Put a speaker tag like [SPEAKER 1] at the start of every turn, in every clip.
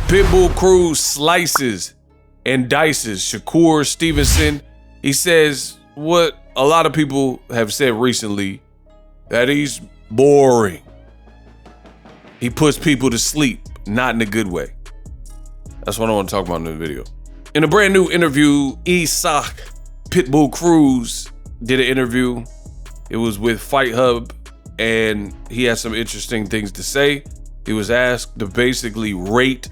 [SPEAKER 1] Pitbull Cruz slices and dices Shakur Stevenson. He says what a lot of people have said recently, that he's boring. He puts people to sleep, not in a good way. That's what I want to talk about in the video. In a brand new interview, Isak Pitbull Cruz did an interview. It was with Fight Hub, and he had some interesting things to say. He was asked to basically rate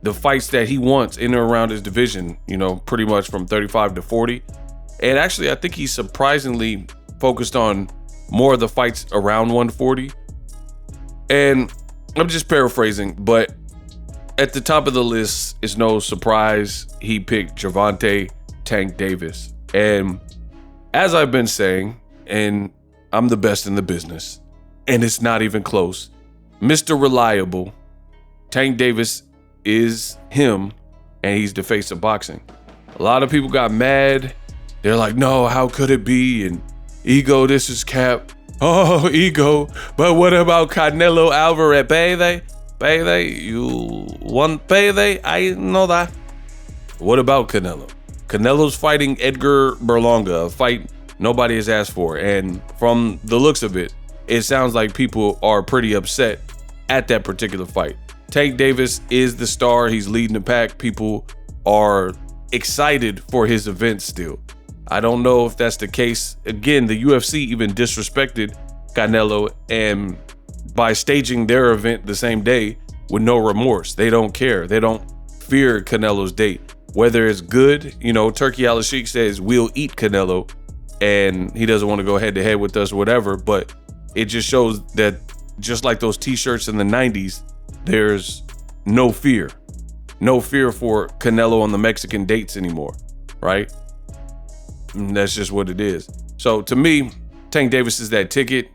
[SPEAKER 1] the fights that he wants in and around his division, you know, pretty much from 35 to 40. And actually, I think he's surprisingly focused on more of the fights around 140. And I'm just paraphrasing, but at the top of the list is no surprise. He picked Gervonta Tank Davis. And as I've been saying, and I'm the best in the business, and it's not even close, Mr. Reliable, Tank Davis is him, and he's the face of boxing. A lot of people got mad. They're like, no, how could it be? And ego, this is cap. Oh, ego. But what about Canelo Alvarez? Payday? You want payday? I know that. What about Canelo? Canelo's fighting Edgar Berlanga, a fight nobody has asked for. And from the looks of it, it sounds like people are pretty upset at that particular fight. Tank Davis is the star. He's leading the pack. People are excited for his event still. I don't know if that's the case. Again, the UFC even disrespected Canelo, and by staging their event the same day with no remorse. They don't care. They don't fear Canelo's date. Whether it's good, you know, Turkey Al-Sheikh says we'll eat Canelo, and he doesn't want to go head to head with us or whatever, but it just shows that just like those t-shirts in the 90s, there's no fear for Canelo on the Mexican dates anymore, right? And that's just what it is. So to me, Tank Davis is that ticket.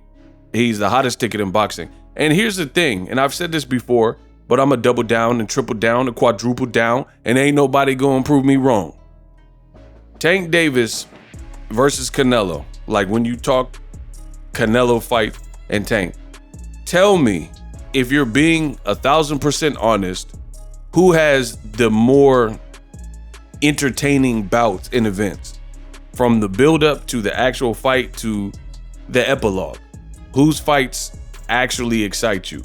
[SPEAKER 1] He's the hottest ticket in boxing. And here's the thing, and I've said this before, but I'm gonna double down and triple down and quadruple down, and ain't nobody gonna prove me wrong. Tank Davis versus Canelo, like when you talk Canelo fight and Tank, tell me, if you're being 1,000% honest, who has the more entertaining bouts in events? From the build-up to the actual fight to the epilogue. Whose fights actually excite you?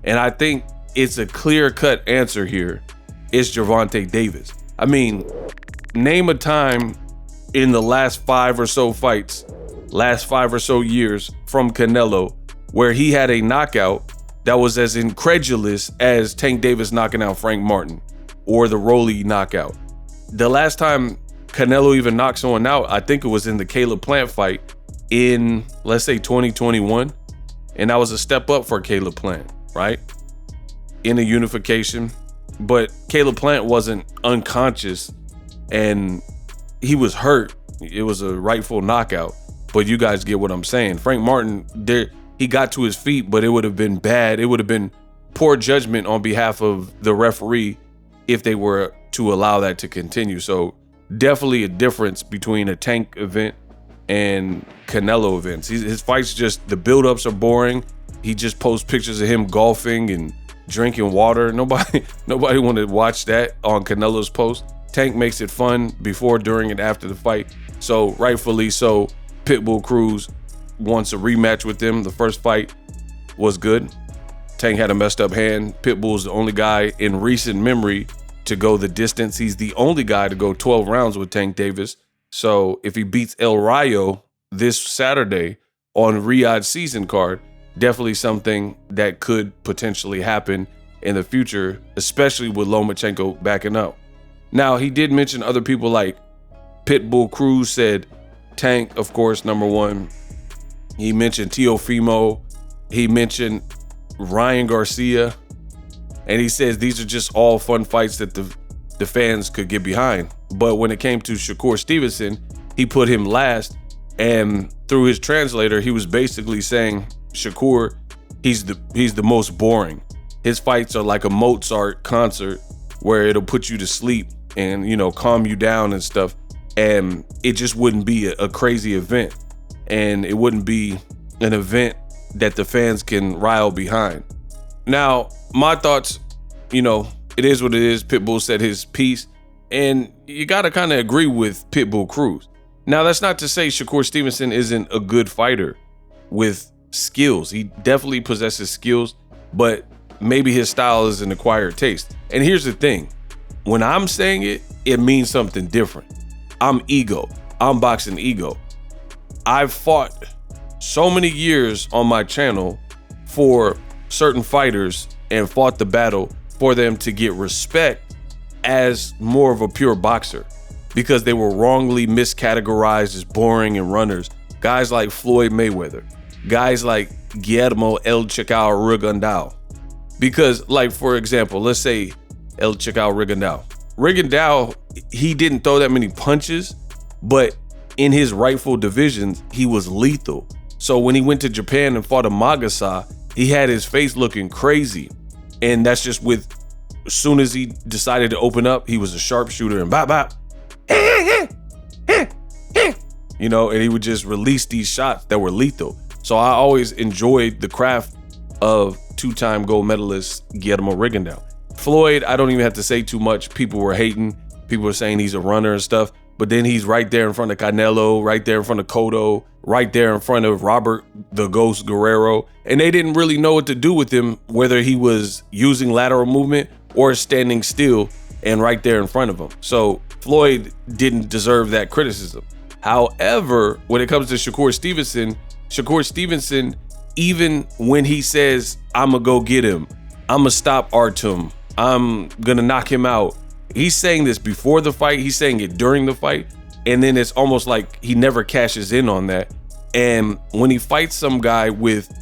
[SPEAKER 1] And I think it's a clear-cut answer here. It's Gervonta Davis. I mean, name a time in the last 5 or so fights, last 5 or so years from Canelo, where he had a knockout that was as incredulous as Tank Davis knocking out Frank Martin or the Rolly knockout. The last time Canelo even knocked someone out, I think it was in the Caleb Plant fight in, let's say, 2021. And that was a step up for Caleb Plant, right? In a unification. But Caleb Plant wasn't unconscious and he was hurt. It was a rightful knockout. But you guys get what I'm saying. Frank Martin, he got to his feet, but it would have been bad. It would have been poor judgment on behalf of the referee if they were to allow that to continue. So definitely a difference between a Tank event and Canelo events. His fights, just the buildups are boring. He just posts pictures of him golfing and drinking water. Nobody wanted to watch that on Canelo's post. Tank makes it fun before, during, and after the fight. So rightfully so, Pitbull Cruz wants a rematch with them. The first fight was good. Tank had a messed up hand. Pitbull's the only guy in recent memory to go the distance. He's the only guy to go 12 rounds with Tank Davis. So if he beats El Rayo this Saturday on Riyadh's season card, definitely something that could potentially happen in the future, especially with Lomachenko backing up. Now, he did mention other people like Pitbull Cruz said Tank, of course, number one. He mentioned Teofimo. He mentioned Ryan Garcia. And he says these are just all fun fights that the fans could get behind. But when it came to Shakur Stevenson, he put him last. And through his translator, he was basically saying, Shakur, he's the most boring. His fights are like a Mozart concert where it'll put you to sleep and, you know, calm you down and stuff. And it just wouldn't be a crazy event. And it wouldn't be an event that the fans can rile behind. Now, my thoughts, you know, it is what it is. Pitbull said his piece, and you got to kind of agree with Pitbull Cruz. Now, that's not to say Shakur Stevenson isn't a good fighter with skills. He definitely possesses skills, but maybe his style is an acquired taste. And here's the thing. When I'm saying it, it means something different. I'm ego. I'm boxing ego. I've fought so many years on my channel for certain fighters and fought the battle for them to get respect as more of a pure boxer because they were wrongly miscategorized as boring and runners. Guys like Floyd Mayweather, guys like Guillermo El Chacao Rigondeaux. Because, like, for example, let's say El Chacao Rigondeaux. Rigondeaux, he didn't throw that many punches, but in his rightful divisions, he was lethal. So when he went to Japan and fought a Magasa, he had his face looking crazy. And that's just with, as soon as he decided to open up, he was a sharpshooter and bop, bop. You know, and he would just release these shots that were lethal. So I always enjoyed the craft of two-time gold medalist Guillermo Rigondeaux. Floyd, I don't even have to say too much. People were hating. People were saying he's a runner and stuff. But then he's right there in front of Canelo, right there in front of Cotto, right there in front of Robert the Ghost Guerrero. And they didn't really know what to do with him, whether he was using lateral movement or standing still and right there in front of him. So Floyd didn't deserve that criticism. However, when it comes to Shakur Stevenson, even when he says, I'm gonna go get him, I'm gonna stop Artem, I'm gonna knock him out, he's saying this before the fight, he's saying it during the fight, and then it's almost like he never cashes in on that. And when he fights some guy with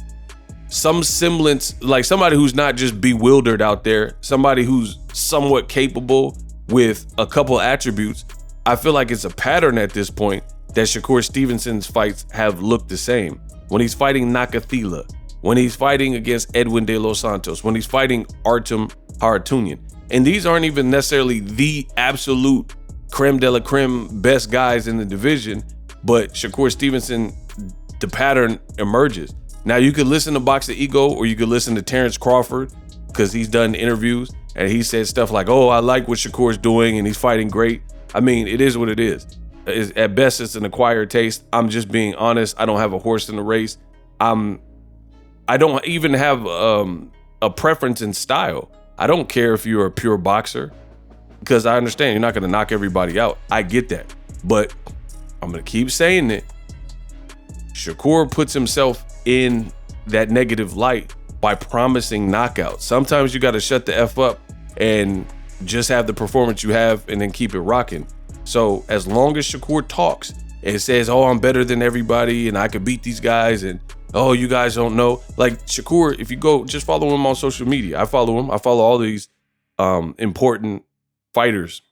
[SPEAKER 1] some semblance, like somebody who's not just bewildered out there, somebody who's somewhat capable with a couple attributes, I feel like it's a pattern at this point that Shakur Stevenson's fights have looked the same. When he's fighting Nakathila, when he's fighting against Edwin De Los Santos, when he's fighting Artem Haratunian. And these aren't even necessarily the absolute creme de la creme best guys in the division, but Shakur Stevenson, the pattern emerges. Now you could listen to Boxing Ego or you could listen to Terrence Crawford because he's done interviews and he said stuff like, oh, I like what Shakur's doing and he's fighting great. I mean, it is what it is. At best, it's an acquired taste. I'm just being honest. I don't have a horse in the race. I don't even have a preference in style. I don't care if you're a pure boxer because I understand you're not going to knock everybody out. I get that. But I'm going to keep saying it. Shakur puts himself in that negative light by promising knockouts. Sometimes you got to shut the F up and just have the performance you have and then keep it rocking. So as long as Shakur talks and says, oh, I'm better than everybody and I could beat these guys and oh, you guys don't know. Like Shakur, if you go, just follow him on social media. I follow him. I follow all these important fighters.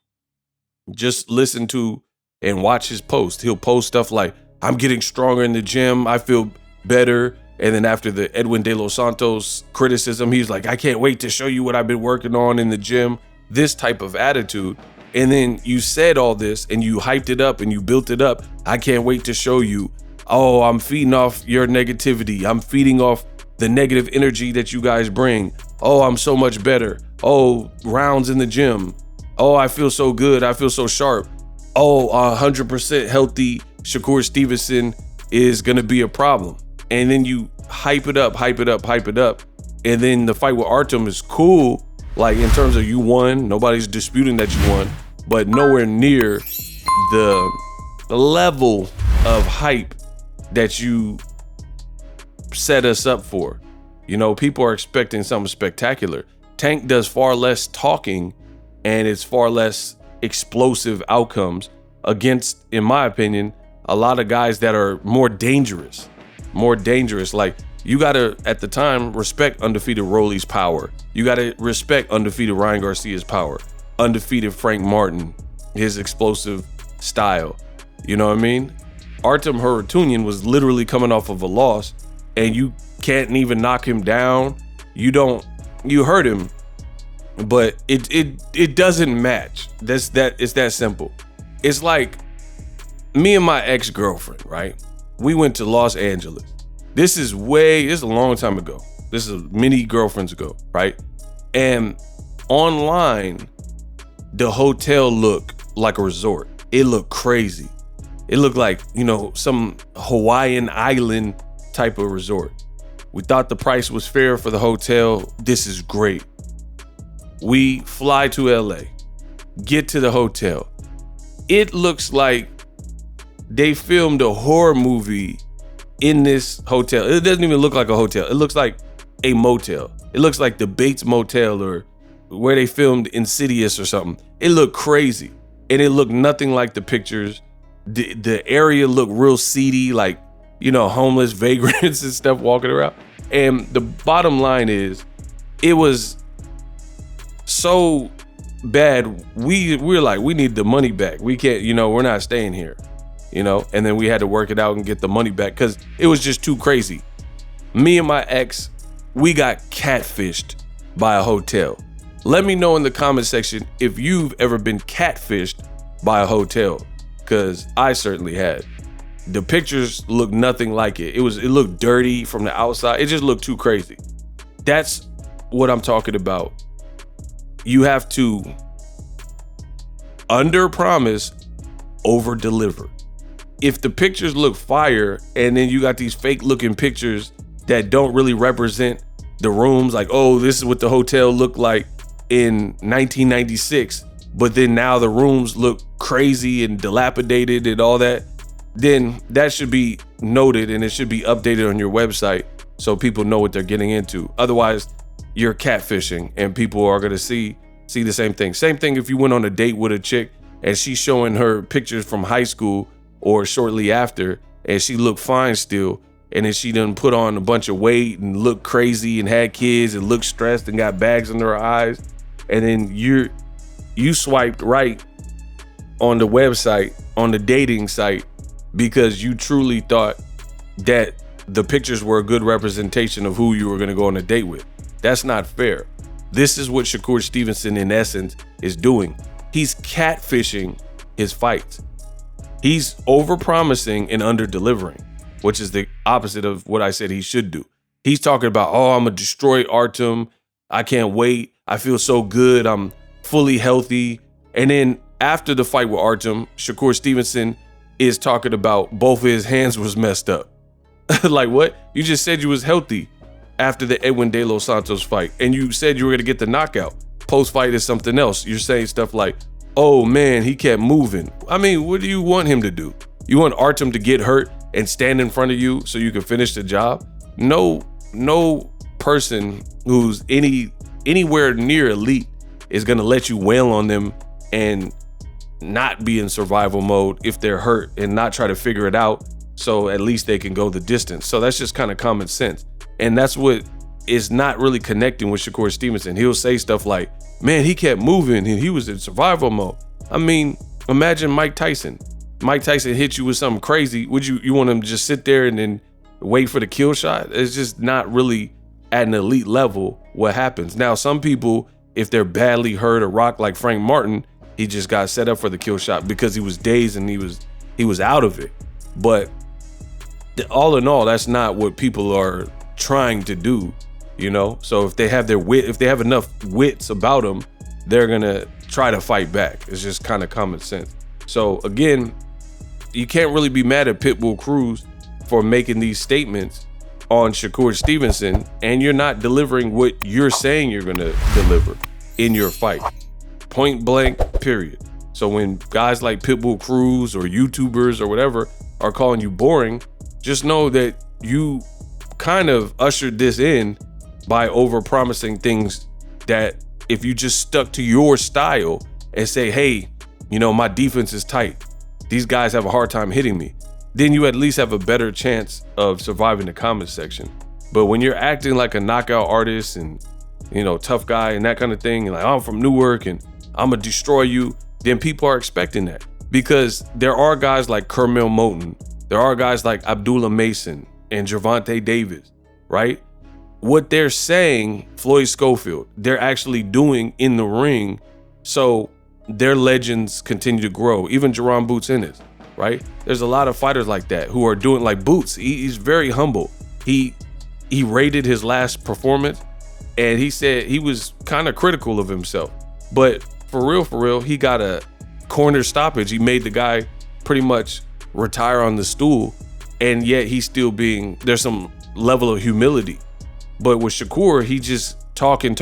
[SPEAKER 1] Just listen to and watch his post. He'll post stuff like, I'm getting stronger in the gym. I feel better. And then after the Edwin De Los Santos criticism, he's like, I can't wait to show you what I've been working on in the gym. This type of attitude. And then you said all this and you hyped it up and you built it up. I can't wait to show you. Oh, I'm feeding off your negativity. I'm feeding off the negative energy that you guys bring. Oh, I'm so much better. Oh, rounds in the gym. Oh, I feel so good. I feel so sharp. Oh, 100% healthy Shakur Stevenson is going to be a problem. And then you hype it up. And then the fight with Artem is cool. Like in terms of you won, nobody's disputing that you won, but nowhere near the level of hype that you set us up for. You know, people are expecting something spectacular. Tank does far less talking and it's far less explosive outcomes against, in my opinion, a lot of guys that are more dangerous. Like you gotta, at the time, respect undefeated Rolly's power. You gotta respect undefeated Ryan Garcia's power. Undefeated Frank Martin, his explosive style. You know what I mean? Artem Haratunian was literally coming off of a loss and you can't even knock him down. You hurt him, but it doesn't match. It's that simple. It's like me and my ex-girlfriend, right? We went to Los Angeles. This is a long time ago. This is many girlfriends ago, right? And Online, the hotel looked like a resort. It looked crazy. It looked like, some Hawaiian island type of resort. We thought the price was fair for the hotel. This is great. We fly to LA, get to the hotel. It looks like they filmed a horror movie in this hotel. It doesn't even look like a hotel. It looks like a motel. It looks like the Bates Motel or where they filmed Insidious or something. It looked crazy. And it looked nothing like the pictures. The area looked real seedy, like, homeless vagrants and stuff walking around. And the bottom line is, it was so bad. We're like, we need the money back. We can't, we're not staying here, and then we had to work it out and get the money back because it was just too crazy. Me and my ex, we got catfished by a hotel. Let me know in the comment section if you've ever been catfished by a hotel, because I certainly had. The pictures looked nothing like it. It looked dirty from the outside. It just looked too crazy. That's what I'm talking about. You have to under-promise, over-deliver. If the pictures look fire and then you got these fake-looking pictures that don't really represent the rooms, like, oh, this is what the hotel looked like in 1996, but then now the rooms look crazy and dilapidated and all that, then that should be noted and it should be updated on your website so people know what they're getting into. Otherwise, you're catfishing and people are going to see the same thing. Same thing if you went on a date with a chick and she's showing her pictures from high school or shortly after and she looked fine still, and then she done put on a bunch of weight and looked crazy and had kids and looked stressed and got bags under her eyes, and then you swiped right on the website, on the dating site, because you truly thought that the pictures were a good representation of who you were going to go on a date with. That's not fair. This is what Shakur Stevenson, in essence, is doing. He's catfishing his fights. He's overpromising and under-delivering, which is the opposite of what I said he should do. He's talking about, oh, I'm going to destroy Artem. I can't wait. I feel so good. I'm fully healthy. And then after the fight with Artem, Shakur Stevenson is talking about both of his hands was messed up. Like, what? You just said you was healthy after the Edwin De Los Santos fight, and you said you were going to get the knockout. Post-fight is something else. You're saying stuff like, oh man, he kept moving. I mean, what do you want him to do? You want Artem to get hurt and stand in front of you so you can finish the job? No person who's anywhere near elite is going to let you wail on them and not be in survival mode if they're hurt and not try to figure it out so at least they can go the distance. So that's just kind of common sense. And that's what is not really connecting with Shakur Stevenson. He'll say stuff like, man, he kept moving and he was in survival mode. I mean, imagine Mike Tyson. Mike Tyson hit you with something crazy. Would you want him to just sit there and then wait for the kill shot? It's just not really at an elite level what happens. Now, some people, if they're badly hurt or rocked like Frank Martin, he just got set up for the kill shot because he was dazed and he was out of it. But all in all, that's not what people are trying to do, So if they have if they have enough wits about them, they're gonna try to fight back. It's just kind of common sense. So again, you can't really be mad at Pitbull Cruz for making these statements on Shakur Stevenson, and you're not delivering what you're saying you're gonna deliver in your fight. Point blank, period. So when guys like Pitbull Cruz or YouTubers or whatever are calling you boring, just know that you kind of ushered this in by over-promising things that if you just stuck to your style and say, hey, my defense is tight, these guys have a hard time hitting me, then you at least have a better chance of surviving the comment section. But when you're acting like a knockout artist and, tough guy and that kind of thing, and like, I'm from Newark and I'm gonna destroy you, then people are expecting that. Because there are guys like Kermel Moton, there are guys like Abdullah Mason and Gervonta Davis, right? What they're saying, Floyd Schofield, they're actually doing in the ring, so their legends continue to grow. Even Jerron Boots Ennis, right? There's a lot of fighters like that who are doing, like Boots. He's very humble. He rated his last performance And he said he was kind of critical of himself. But for real, he got a corner stoppage. He made the guy pretty much retire on the stool. And yet he's still there's some level of humility. But with Shakur, he just talking,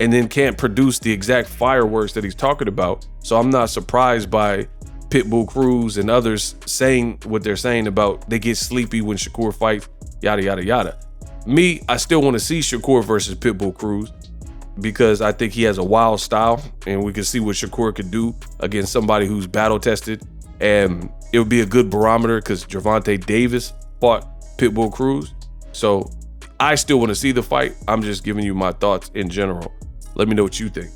[SPEAKER 1] and then can't produce the exact fireworks that he's talking about. So I'm not surprised by Pitbull Cruz and others saying what they're saying about they get sleepy when Shakur fights, yada, yada, yada. Me, I still want to see Shakur versus Pitbull Cruz because I think he has a wild style and we can see what Shakur could do against somebody who's battle tested. And it would be a good barometer because Gervonta Davis fought Pitbull Cruz. So I still want to see the fight. I'm just giving you my thoughts in general. Let me know what you think.